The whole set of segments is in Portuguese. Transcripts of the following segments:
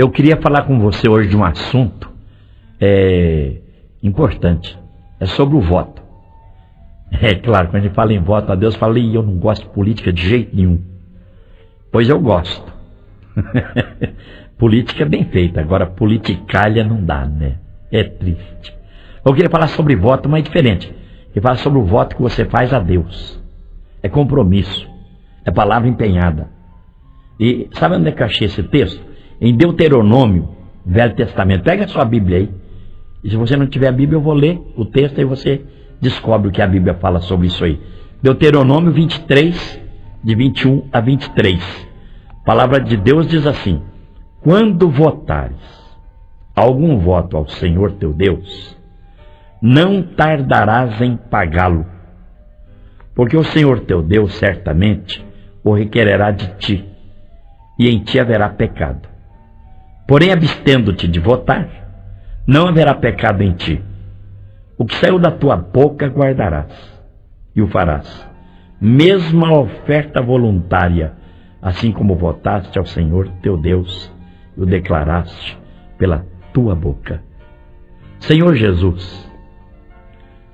Eu queria falar com você hoje de um assunto importante. É sobre o voto. É claro, quando a gente fala em voto a Deus, fala, e eu não gosto de política de jeito nenhum. Pois eu gosto. Política é bem feita, agora politicalha não dá, né? É triste. Eu queria falar sobre voto, mas é diferente. Eu queria falar sobre o voto que você faz a Deus. É compromisso. É palavra empenhada. E sabe onde é que eu achei esse texto? Em Deuteronômio, Velho Testamento. Pega a sua Bíblia aí. E se você não tiver a Bíblia, eu vou ler o texto e você descobre o que a Bíblia fala sobre isso aí. Deuteronômio 23, de 21 a 23. A palavra de Deus diz assim: quando votares algum voto ao Senhor teu Deus, não tardarás em pagá-lo, porque o Senhor teu Deus certamente o requererá de ti, e em ti haverá pecado. Porém, abstendo-te de votar, não haverá pecado em ti. O que saiu da tua boca guardarás, e o farás, mesmo a oferta voluntária, assim como votaste ao Senhor teu Deus, e o declaraste pela tua boca. Senhor Jesus,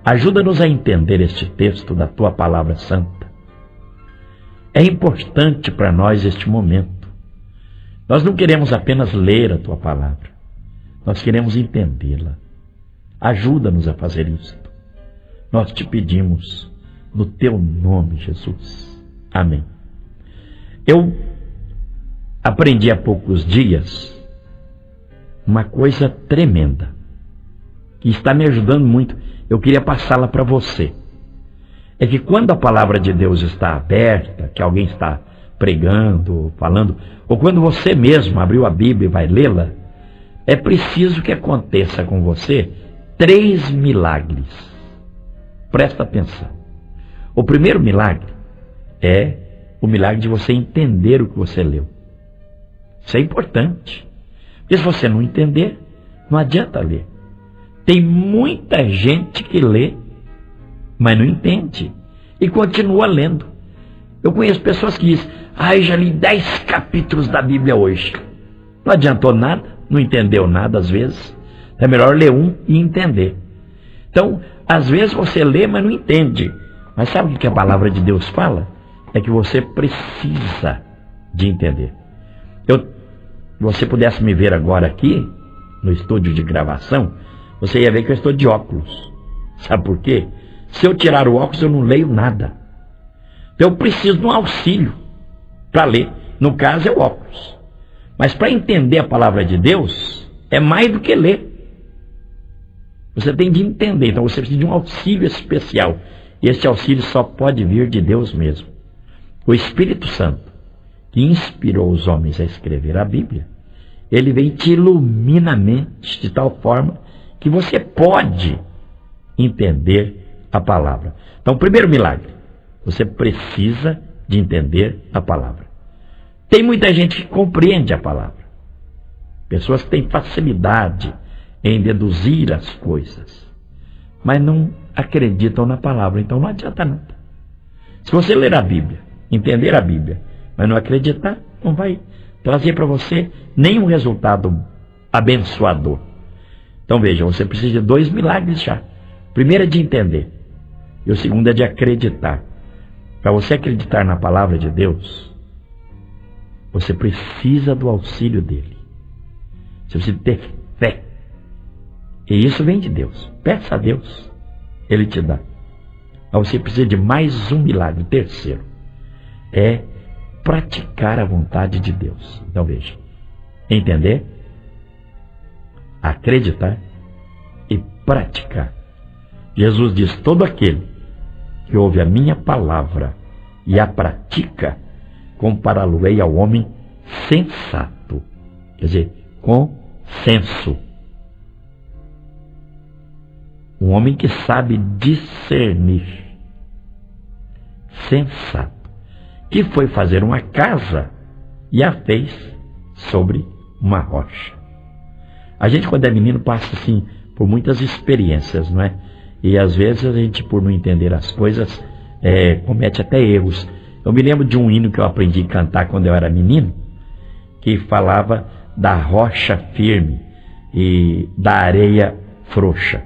ajuda-nos a entender este texto da tua palavra santa. É importante para nós este momento. Nós não queremos apenas ler a tua palavra, nós queremos entendê-la. Ajuda-nos a fazer isto. Nós te pedimos no teu nome, Jesus. Amém. Eu aprendi há poucos dias uma coisa tremenda, que está me ajudando muito. Eu queria passá-la para você. É que quando a palavra de Deus está aberta, que alguém está pregando, falando, ou quando você mesmo abriu a Bíblia e vai lê-la, é preciso que aconteça com você 3 milagres. Presta atenção. O primeiro milagre é o milagre de você entender o que você leu. Isso é importante. Porque se você não entender, não adianta ler. Tem muita gente que lê, mas não entende. E continua lendo. Eu conheço pessoas que dizem, eu já li 10 capítulos da Bíblia hoje. Não adiantou nada, não entendeu nada às vezes. É melhor ler um e entender. Então, às vezes você lê, mas não entende. Mas sabe o que a palavra de Deus fala? É que você precisa de entender. Se você pudesse me ver agora aqui, no estúdio de gravação, você ia ver que eu estou de óculos. Sabe por quê? Se eu tirar o óculos, eu não leio nada. Então, eu preciso de um auxílio para ler. No caso, é o óculos. Mas para entender a palavra de Deus, é mais do que ler. Você tem de entender. Então, você precisa de um auxílio especial. E esse auxílio só pode vir de Deus mesmo. O Espírito Santo, que inspirou os homens a escrever a Bíblia, ele vem e te ilumina a mente de tal forma que você pode entender a palavra. Então, o primeiro milagre, você precisa de entender a palavra. Tem muita gente que compreende a palavra. Pessoas que têm facilidade em deduzir as coisas, mas não acreditam na palavra. Então não adianta nada. Se você ler a Bíblia, entender a Bíblia, mas não acreditar, não vai trazer para você nenhum resultado abençoador. Então veja, você precisa de 2 milagres já. O primeiro é de entender, e o segundo é de acreditar. Para você acreditar na palavra de Deus, você precisa do auxílio dele. Você precisa ter fé. E isso vem de Deus. Peça a Deus, ele te dá. Mas você precisa de mais um milagre. O terceiro é praticar a vontade de Deus. Então veja, entender, acreditar e praticar. Jesus diz, todo aquele que ouve a minha palavra e a pratica, compará-lo-ei ao homem sensato. Quer dizer, com senso. Um homem que sabe discernir. Sensato. Que foi fazer uma casa e a fez sobre uma rocha. A gente, quando é menino, passa assim por muitas experiências, não é? E às vezes a gente, por não entender as coisas, comete até erros. Eu me lembro de um hino que eu aprendi a cantar quando eu era menino, que falava da rocha firme e da areia frouxa.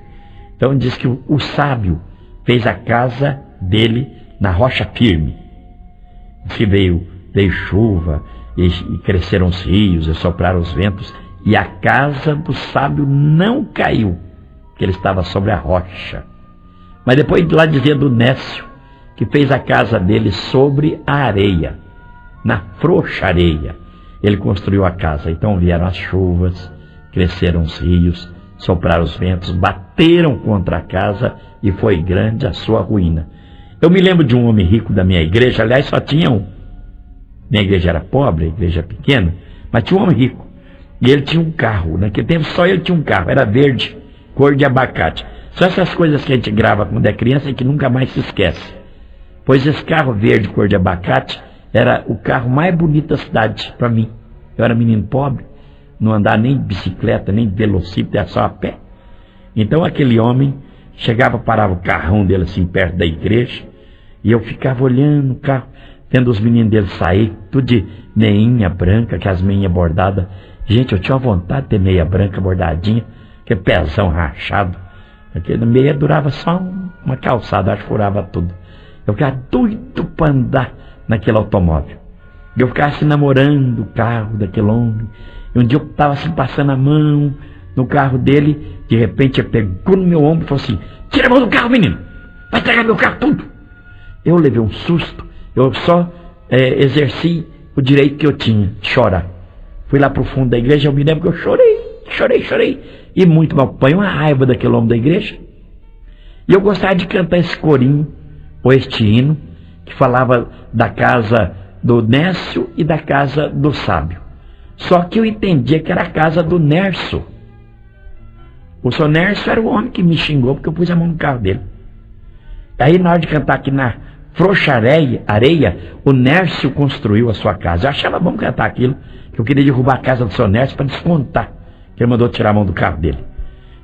Então diz que o sábio fez a casa dele na rocha firme. Que veio chuva, e cresceram os rios, e sopraram os ventos, e a casa do sábio não caiu, porque ele estava sobre a rocha. Mas depois lá dizia do nécio, que fez a casa dele sobre a areia, na frouxa areia. Ele construiu a casa. Então vieram as chuvas, cresceram os rios, sopraram os ventos, bateram contra a casa e foi grande a sua ruína. Eu me lembro de um homem rico da minha igreja, aliás só tinha um. Minha igreja era pobre, a igreja pequena, mas tinha um homem rico. E ele tinha um carro, naquele tempo só ele tinha um carro, era verde, cor de abacate. São essas coisas que a gente grava quando é criança e que nunca mais se esquece. Pois esse carro verde, cor de abacate, era o carro mais bonito da cidade para mim. Eu era menino pobre, não andava nem de bicicleta, nem de velocípede, era só a pé. Então aquele homem chegava, parava o carrão dele assim perto da igreja, e eu ficava olhando o carro, vendo os meninos dele sair, tudo de meinha branca, que as meinhas bordadas. Gente, eu tinha uma vontade de ter meia branca bordadinha, que pezão rachado. Aquela meia durava só uma calçada, acho que furava tudo. Eu ficava doido para andar naquele automóvel. Eu ficava assim namorando o carro daquele homem. E um dia eu estava assim passando a mão no carro dele, de repente ele pegou no meu ombro e falou assim: tira a mão do carro, menino, vai estragar meu carro tudo. Eu levei um susto, eu só exerci o direito que eu tinha de chorar. Fui lá para o fundo da igreja, eu me lembro que eu chorei, e muito mal, apanhei uma raiva daquele homem da igreja. E eu gostava de cantar esse corinho, ou este hino, que falava da casa do nécio e da casa do sábio. Só que eu entendia que era a casa do Nércio. O seu Nércio era o homem que me xingou porque eu pus a mão no carro dele. Aí na hora de cantar aqui na frouxa areia, o Nércio construiu a sua casa. Eu achava bom cantar aquilo, que eu queria derrubar a casa do seu Nércio para descontar que ele mandou tirar a mão do carro dele.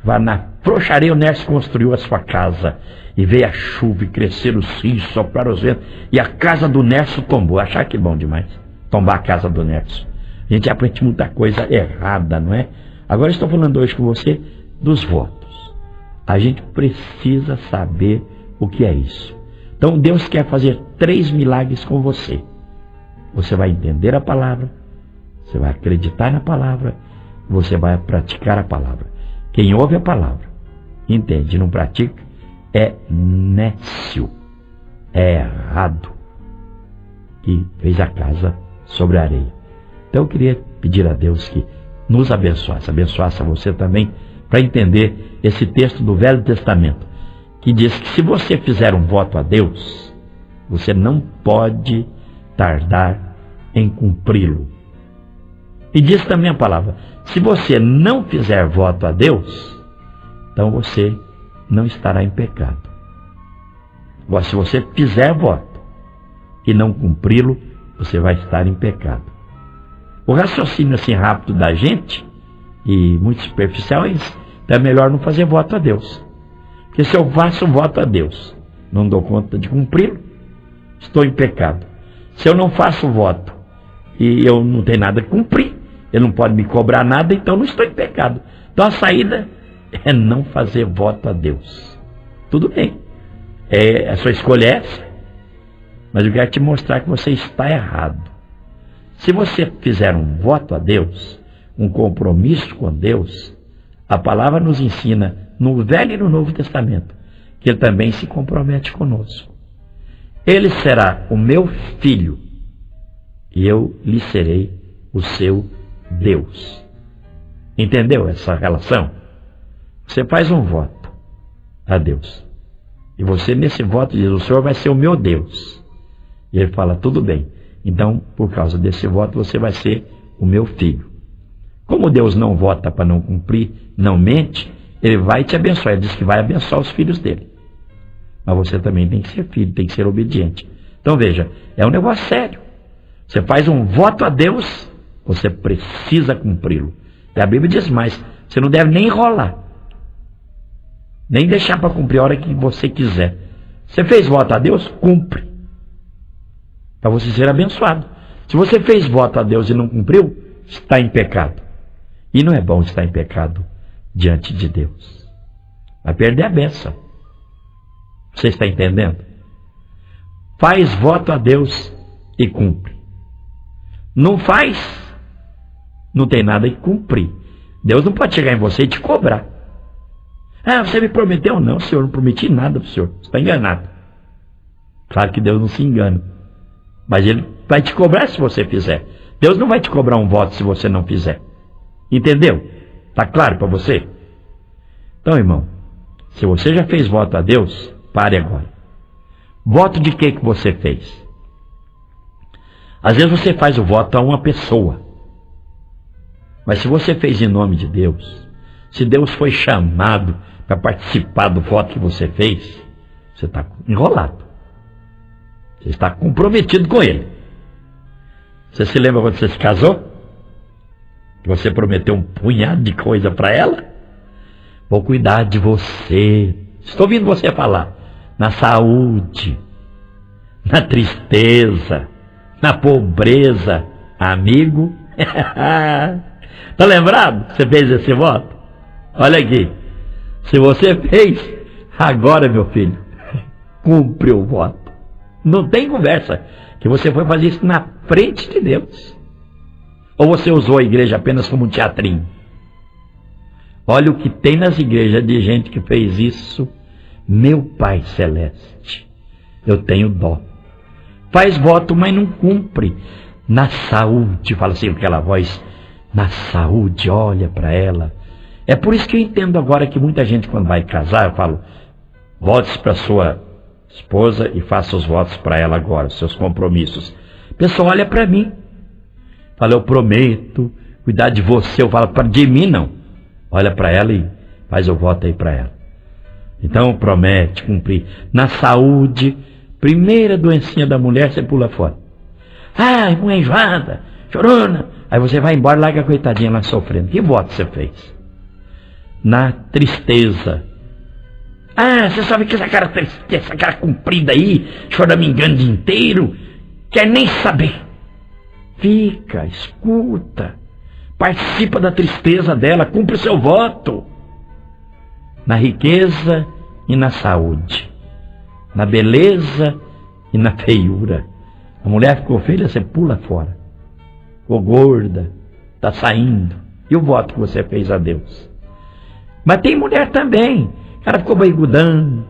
Vai na frouxa areia, o Nércio construiu a sua casa. E veio a chuva e cresceram os rios, sopraram os ventos, e a casa do Nércio tombou. Achar que bom demais, tombar a casa do Nércio. A gente aprende muita coisa errada, não é? Agora estou falando hoje com você dos votos. A gente precisa saber o que é isso. Então Deus quer fazer 3 milagres com você. Você vai entender a palavra, você vai acreditar na palavra, você vai praticar a palavra. Quem ouve a palavra, entende e não pratica, é nécio, é errado, que fez a casa sobre a areia. Então eu queria pedir a Deus que nos abençoasse a você também, para entender esse texto do Velho Testamento, que diz que se você fizer um voto a Deus, você não pode tardar em cumpri-lo. E diz também a palavra, se você não fizer voto a Deus, então você não estará em pecado. Agora, se você fizer voto e não cumpri-lo, você vai estar em pecado. O raciocínio assim rápido da gente, e muito superficial, é isso. Então é melhor não fazer voto a Deus. Porque se eu faço voto a Deus, não dou conta de cumpri-lo, estou em pecado. Se eu não faço voto e eu não tenho nada a cumprir, ele não pode me cobrar nada, então não estou em pecado. Então a saída é não fazer voto a Deus. Tudo bem, a sua escolha é essa, mas eu quero te mostrar que você está errado. Se você fizer um voto a Deus, um compromisso com Deus, a palavra nos ensina no Velho e no Novo Testamento que Ele também se compromete conosco. Ele será o meu filho e eu lhe serei o seu Deus. Entendeu essa relação? Você faz um voto a Deus. E você nesse voto diz, o Senhor vai ser o meu Deus. E Ele fala, tudo bem. Então, por causa desse voto, você vai ser o meu filho. Como Deus não vota para não cumprir, não mente, Ele vai te abençoar. Ele diz que vai abençoar os filhos dele. Mas você também tem que ser filho, tem que ser obediente. Então veja, é um negócio sério. Você faz um voto a Deus, você precisa cumpri-lo. E a Bíblia diz mais, você não deve nem enrolar. Nem deixar para cumprir a hora que você quiser. Você fez voto a Deus? Cumpre. Para você ser abençoado. Se você fez voto a Deus e não cumpriu, está em pecado. E não é bom estar em pecado diante de Deus. Vai perder a bênção. Você está entendendo? Faz voto a Deus e cumpre. Não faz, não tem nada que cumprir. Deus não pode chegar em você e te cobrar. Ah, você me prometeu? Não, senhor, não prometi nada para o senhor. Você está enganado. Claro que Deus não se engana. Mas Ele vai te cobrar se você fizer. Deus não vai te cobrar um voto se você não fizer. Entendeu? Está claro para você? Então, irmão, se você já fez voto a Deus, pare agora. Voto de que você fez? Às vezes você faz o voto a uma pessoa. Mas se você fez em nome de Deus, se Deus foi chamado para participar do voto que você fez, você está enrolado. Você está comprometido com Ele. Você se lembra quando você se casou? Que você prometeu um punhado de coisa para ela? Vou cuidar de você. Estou ouvindo você falar. Na saúde, na tristeza, na pobreza. Amigo, está lembrado? Você fez esse voto? Olha aqui. Se você fez, agora, meu filho, cumpre o voto. Não tem conversa. Que você foi fazer isso na frente de Deus. Ou você usou a igreja apenas como um teatrinho? Olha o que tem nas igrejas de gente que fez isso. Meu Pai Celeste, eu tenho dó. Faz voto, mas não cumpre. Na saúde, fala assim com aquela voz, na saúde, olha para ela. É por isso que eu entendo agora que muita gente, quando vai casar, eu falo, vote para sua esposa e faça os votos para ela agora, os seus compromissos. A pessoa olha para mim, fala, eu prometo cuidar de você. Eu falo, de mim não. Olha para ela e faz o voto aí para ela. Então promete cumprir. Na saúde, primeira doencinha da mulher, você pula fora. Ai, mulher enjoada, chorona. Aí você vai embora e larga a coitadinha lá sofrendo. Que voto você fez? Na tristeza. Ah, você sabe que essa cara comprida aí, choramingando o dia inteiro, quer nem saber. Fica, escuta, participa da tristeza dela, cumpre o seu voto. Na riqueza e na saúde, na beleza e na feiura. A mulher ficou feia, você pula fora. Ficou gorda, está saindo. E o voto que você fez a Deus? Mas tem mulher também. O cara ficou barrigudão,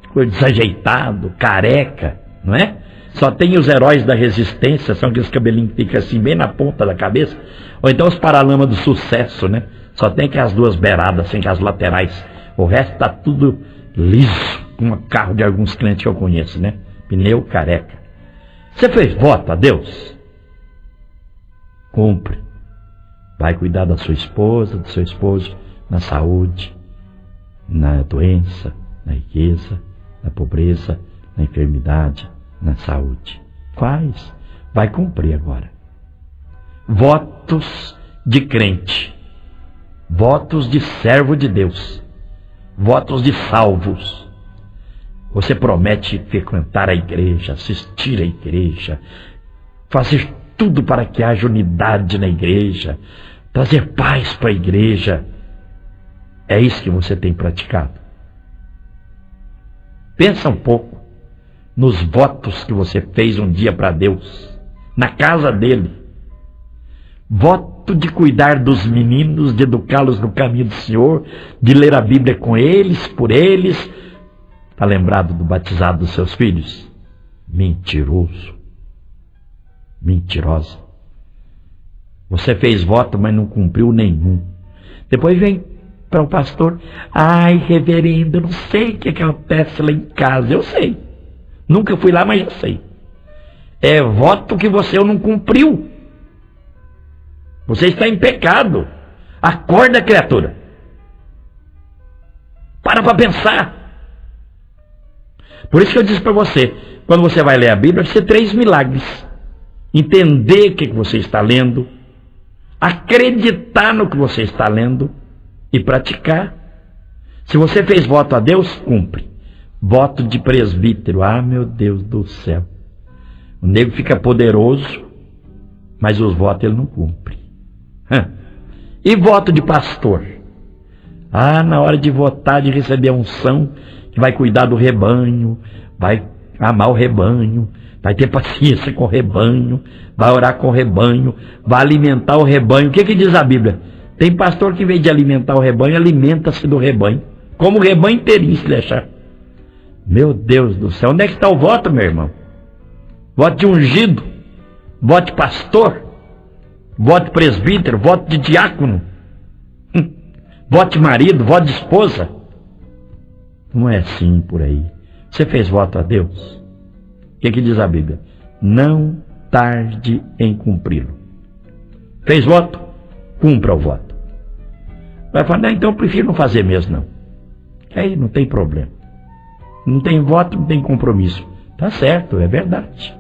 ficou desajeitado, careca, não é? Só tem os heróis da resistência, são aqueles cabelinhos que ficam assim bem na ponta da cabeça. Ou então os paralamas do sucesso, né? Só tem aquelas duas beiradas, assim, as laterais. O resto está tudo liso, como o carro de alguns clientes que eu conheço, né? Pneu careca. Você fez voto a Deus? Cumpre. Vai cuidar da sua esposa, do seu esposo, na saúde, na doença, na riqueza, na pobreza, na enfermidade, na saúde. Faz. Vai cumprir agora. Votos de crente. Votos de servo de Deus. Votos de salvos. Você promete frequentar a igreja, assistir à igreja, fazer tudo para que haja unidade na igreja, trazer paz para a igreja. É isso que você tem praticado? Pensa um pouco nos votos que você fez um dia para Deus, na casa dele. Voto de cuidar dos meninos, de educá-los no caminho do Senhor, de ler a Bíblia com eles, por eles. Está lembrado do batizado dos seus filhos? Mentiroso. Mentirosa. Você fez voto, mas não cumpriu nenhum. Depois vem para o pastor. Ai, reverendo, eu não sei o que acontece lá em casa. Eu sei. Nunca fui lá, mas eu sei. É voto que você não cumpriu. Você está em pecado. Acorda, criatura. Para pensar. Por isso que eu disse para você, quando você vai ler a Bíblia, você tem 3 milagres. Entender o que você está lendo, acreditar no que você está lendo e praticar. Se você fez voto a Deus, cumpre. Voto de presbítero, ah, meu Deus do céu. O nego fica poderoso, mas os votos ele não cumpre. E voto de pastor? Na hora de votar, de receber a unção, que vai cuidar do rebanho, vai amar o rebanho, vai ter paciência com o rebanho, vai orar com o rebanho, vai alimentar o rebanho. O que diz a Bíblia? Tem pastor que, em vez de alimentar o rebanho, alimenta-se do rebanho, como o rebanho inteirinho, se deixar. Meu Deus do céu, onde é que está o voto, meu irmão? Voto de ungido, voto de pastor, voto de presbítero, voto de diácono, voto de marido, voto de esposa. Não é assim por aí. Você fez voto a Deus? O que diz a Bíblia? Não tarde em cumpri-lo. Fez voto? Cumpra o voto. Vai falar, então eu prefiro não fazer mesmo, não. Aí não tem problema. Não tem voto, não tem compromisso. Tá certo, é verdade.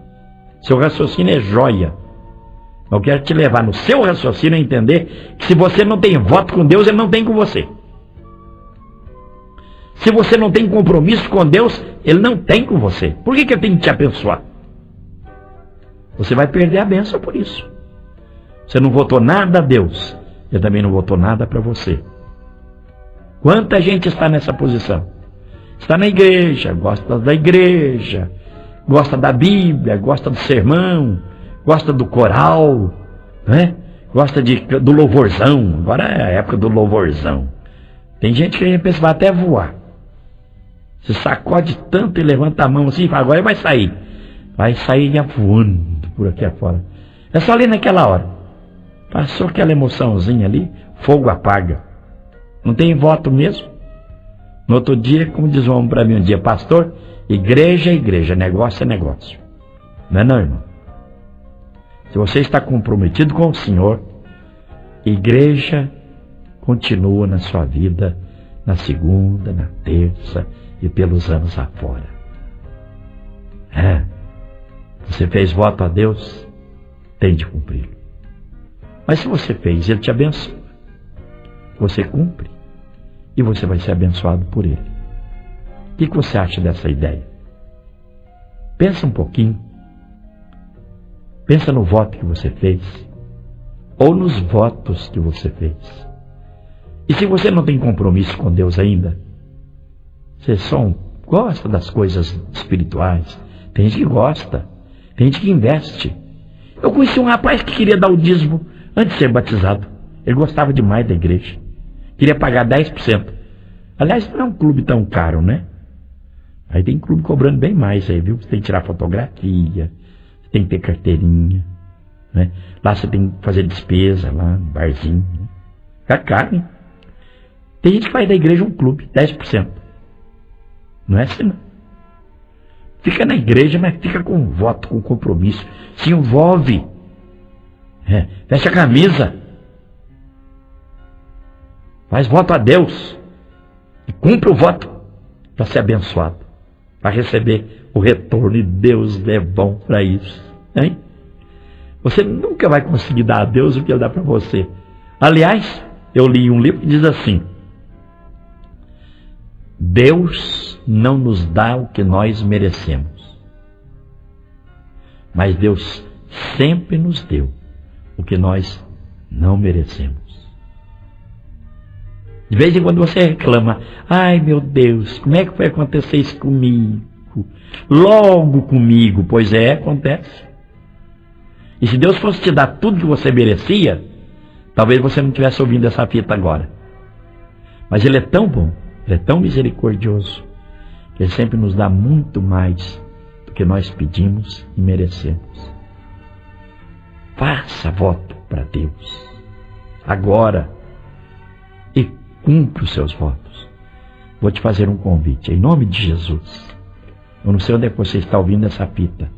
Seu raciocínio é joia. Eu quero te levar no seu raciocínio a entender que se você não tem voto com Deus, Ele não tem com você. Se você não tem compromisso com Deus, Ele não tem com você. Por que Ele tem que te abençoar? Você vai perder a bênção por isso. Você não votou nada a Deus, Ele também não votou nada para você. Quanta gente está nessa posição? Está na igreja, gosta da igreja, gosta da Bíblia, gosta do sermão, gosta do coral, né? Gosta do louvorzão. Agora é a época do louvorzão. Tem gente que pensa que vai até voar. Se sacode tanto e levanta a mão assim e fala, agora vai sair. Vai sair voando por aqui afora. É só ali naquela hora. Passou aquela emoçãozinha ali, fogo apaga. Não tem voto mesmo. No outro dia, como diz um homem para mim um dia, pastor, igreja é igreja, negócio é negócio. Não é não, irmão? Se você está comprometido com o Senhor, igreja continua na sua vida, na segunda, na terça e pelos anos afora. Você fez voto a Deus, tem de cumpri-lo. Mas se você fez, Ele te abençoa. Você cumpre e você vai ser abençoado por Ele. O que você acha dessa ideia? Pensa um pouquinho. Pensa no voto que você fez, ou nos votos que você fez. E se você não tem compromisso com Deus ainda, você só gosta das coisas espirituais, tem gente que gosta, tem gente que investe. Eu conheci um rapaz que queria dar o dízimo antes de ser batizado. Ele gostava demais da igreja, queria pagar 10%. Aliás, não é um clube tão caro, né? Aí tem clube cobrando bem mais aí, viu? Você tem que tirar fotografia, tem que ter carteirinha, né? Lá você tem que fazer despesa, lá no barzinho, né? Fica caro, hein? Tem gente que faz da igreja um clube, 10%. Não é assim, não. Fica na igreja, mas fica com voto, com compromisso. Se envolve. Veste a camisa. Faz voto a Deus. E cumpre o voto para ser abençoado, para receber o retorno, e Deus é bom para isso, hein? Você nunca vai conseguir dar a Deus o que Ele dá para você. Aliás, eu li um livro que diz assim: Deus não nos dá o que nós merecemos, mas Deus sempre nos deu o que nós não merecemos. De vez em quando você reclama, ai meu Deus, como é que foi acontecer isso comigo? Logo comigo. Pois é, acontece. E se Deus fosse te dar tudo que você merecia, talvez você não estivesse ouvindo essa fita agora. Mas Ele é tão bom, Ele é tão misericordioso, que Ele sempre nos dá muito mais do que nós pedimos e merecemos. Faça voto para Deus agora e cumpre os seus votos. Vou te fazer um convite, em nome de Jesus. Eu não sei onde é que você está ouvindo essa fita.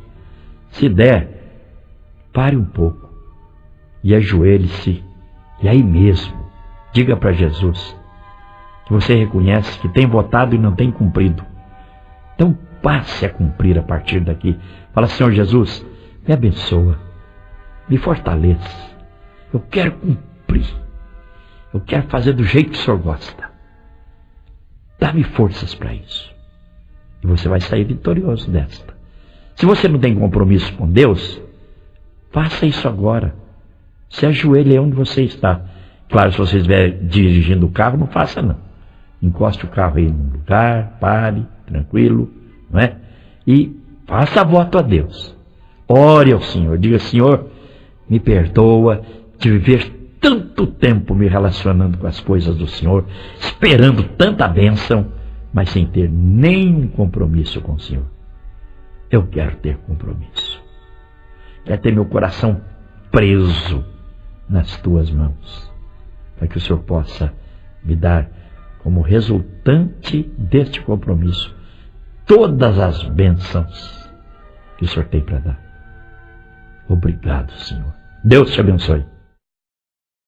Se der, pare um pouco e ajoelhe-se, e aí mesmo diga para Jesus que você reconhece que tem votado e não tem cumprido. Então passe a cumprir a partir daqui. Fala, Senhor Jesus, me abençoa, me fortaleça. Eu quero cumprir. Eu quero fazer do jeito que o Senhor gosta. Dá-me forças para isso. E você vai sair vitorioso desta. Se você não tem compromisso com Deus, faça isso agora. Se ajoelhe onde você está. Claro, se você estiver dirigindo o carro, não faça não. Encoste o carro aí num lugar, pare, tranquilo, não é? E faça voto a Deus. Ore ao Senhor, diga: Senhor, me perdoa de viver tanto tempo me relacionando com as coisas do Senhor, esperando tanta bênção, mas sem ter nenhum compromisso com o Senhor. Eu quero ter compromisso. Quero ter meu coração preso nas tuas mãos, para que o Senhor possa me dar, como resultante deste compromisso, todas as bênçãos que o Senhor tem para dar. Obrigado, Senhor. Deus te abençoe.